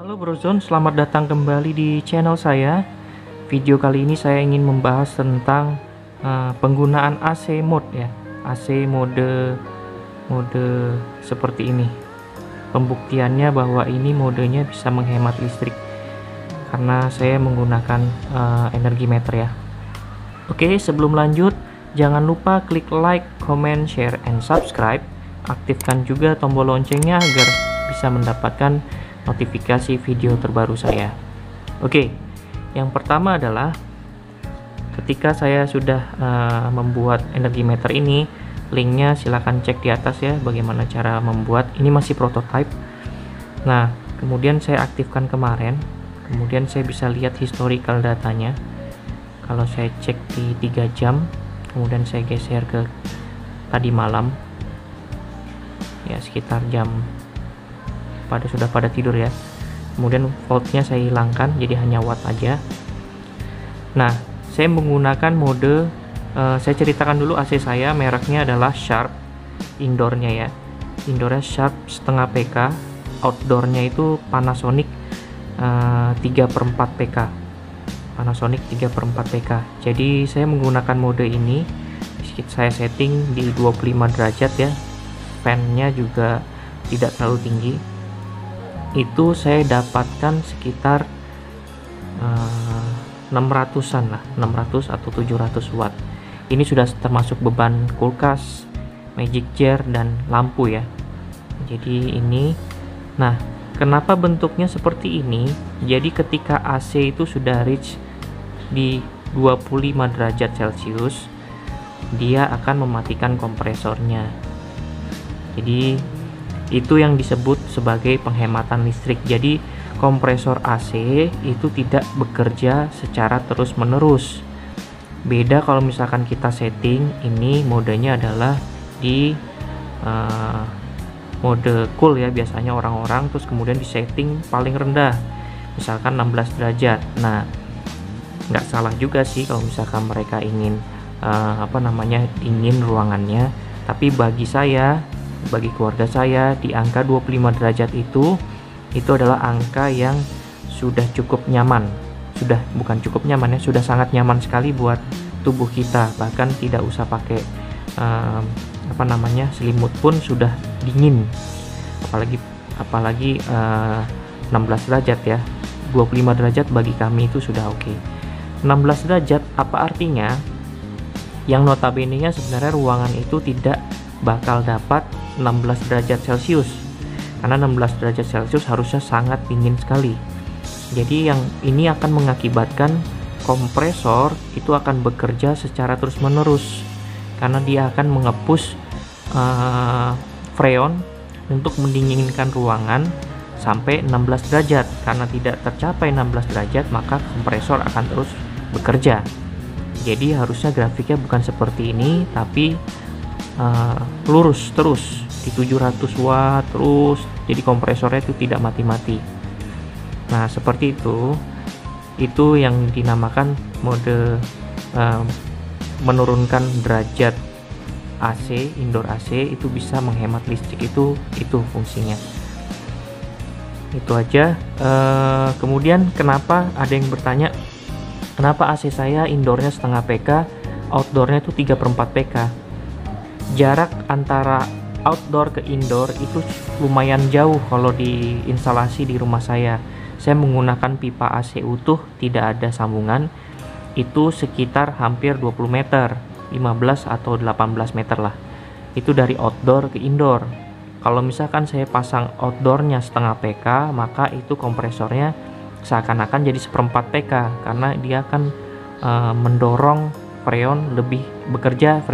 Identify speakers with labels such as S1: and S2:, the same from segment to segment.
S1: Halo Brozone, selamat datang kembali di channel saya. Video kali ini saya ingin membahas tentang penggunaan AC mode ya. AC mode seperti ini. Pembuktiannya bahwa ini modenya bisa menghemat listrik karena saya menggunakan energi meter ya. Oke, sebelum lanjut jangan lupa klik like, comment, share, and subscribe. Aktifkan juga tombol loncengnya agar bisa mendapatkan notifikasi video terbaru saya. Oke, yang pertama adalah ketika saya sudah membuat energi meter ini, linknya silahkan cek di atas ya, bagaimana cara membuat. Ini masih prototype. Nah, kemudian saya aktifkan kemarin, kemudian saya bisa lihat historical datanya. Kalau saya cek di 3 jam, kemudian saya geser ke tadi malam, ya sekitar jam sudah pada tidur ya. Kemudian voltnya saya hilangkan, jadi hanya watt aja. Nah, saya menggunakan mode saya ceritakan dulu AC saya, mereknya adalah Sharp. Indoornya ya, indoornya Sharp setengah PK, outdoornya itu Panasonic 3/4 PK. Panasonic 3/4 PK. Jadi saya menggunakan mode ini, saya setting di 25 derajat ya. Fan-nya juga tidak terlalu tinggi. Itu saya dapatkan sekitar 600-an lah, 600 atau 700 watt. Ini sudah termasuk beban kulkas, magic jar, dan lampu ya. Jadi ini, nah kenapa bentuknya seperti ini? Jadi ketika AC itu sudah reach di 25 derajat Celcius, dia akan mematikan kompresornya. Jadi itu yang disebut sebagai penghematan listrik. Jadi kompresor AC itu tidak bekerja secara terus menerus. Beda kalau misalkan kita setting, ini modenya adalah di mode cool ya, biasanya orang-orang, terus kemudian di setting paling rendah, misalkan 16 derajat. Nah, nggak salah juga sih kalau misalkan mereka ingin dingin ruangannya, tapi bagi saya, bagi keluarga saya, di angka 25 derajat itu adalah angka yang sudah cukup nyaman. Bukan cukup nyaman ya, sudah sangat nyaman sekali buat tubuh kita. Bahkan tidak usah pakai selimut pun sudah dingin. Apalagi 16 derajat ya. 25 derajat bagi kami itu sudah oke. 16 derajat apa artinya? Yang notabene-nya sebenarnya ruangan itu tidak bakal dapat 16 derajat Celcius, karena 16 derajat Celcius harusnya sangat dingin sekali. Jadi yang ini akan mengakibatkan kompresor itu akan bekerja secara terus menerus, karena dia akan mengepus freon untuk mendinginkan ruangan sampai 16 derajat. Karena tidak tercapai 16 derajat, maka kompresor akan terus bekerja. Jadi harusnya grafiknya bukan seperti ini, tapi lurus terus di 700 watt terus, jadi kompresornya itu tidak mati-mati. Nah seperti itu yang dinamakan mode menurunkan derajat AC, indoor AC, itu bisa menghemat listrik. Itu fungsinya. Itu aja. Kemudian kenapa ada yang bertanya, kenapa AC saya indoornya setengah PK, outdoornya itu 3/4 PK? Jarak antara outdoor ke indoor itu lumayan jauh kalau di instalasi di rumah saya. Saya menggunakan pipa AC utuh, tidak ada sambungan. Itu sekitar hampir 20 meter, 15 atau 18 meter lah. Itu dari outdoor ke indoor. Kalau misalkan saya pasang outdoornya setengah PK, maka itu kompresornya seakan-akan jadi 1/4 PK, karena dia akan mendorong freon lebih bekerja,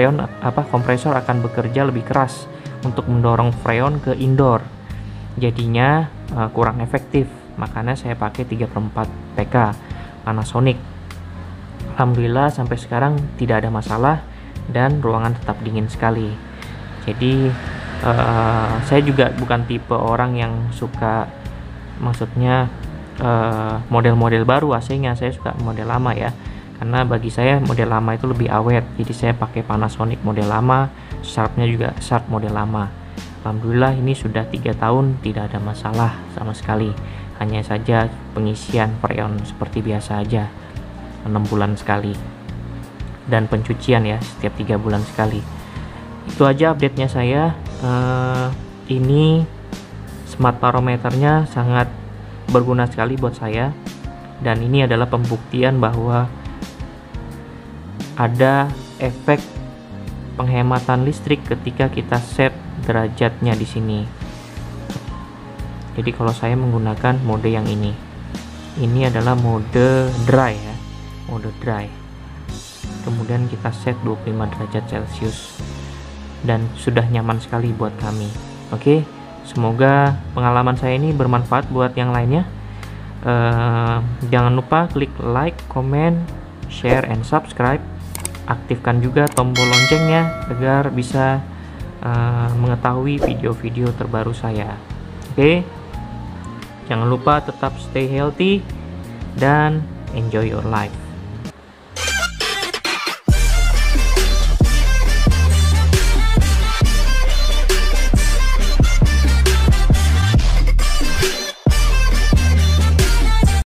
S1: kompresor akan bekerja lebih keras untuk mendorong freon ke indoor. Jadinya kurang efektif. Makanya saya pakai 3/4 PK Panasonic. Alhamdulillah sampai sekarang tidak ada masalah dan ruangan tetap dingin sekali. Jadi saya juga bukan tipe orang yang suka, maksudnya model-model baru AC-nya. Saya suka model lama ya, karena bagi saya model lama itu lebih awet. Jadi saya pakai Panasonic model lama, Sharpnya juga Sharp model lama. Alhamdulillah ini sudah 3 tahun tidak ada masalah sama sekali. Hanya saja pengisian freon seperti biasa aja 6 bulan sekali, dan pencucian ya setiap 3 bulan sekali. Itu aja update-nya saya. Ini smart barometernya sangat berguna sekali buat saya, dan ini adalah pembuktian bahwa ada efek penghematan listrik ketika kita set derajatnya di sini. Jadi kalau saya menggunakan mode yang ini adalah mode dry ya, mode dry. Kemudian kita set 25 derajat Celcius dan sudah nyaman sekali buat kami. Oke, semoga pengalaman saya ini bermanfaat buat yang lainnya. Jangan lupa klik like, comment, share, and subscribe. Aktifkan juga tombol loncengnya agar bisa mengetahui video-video terbaru saya. Oke, jangan lupa tetap stay healthy dan enjoy your life.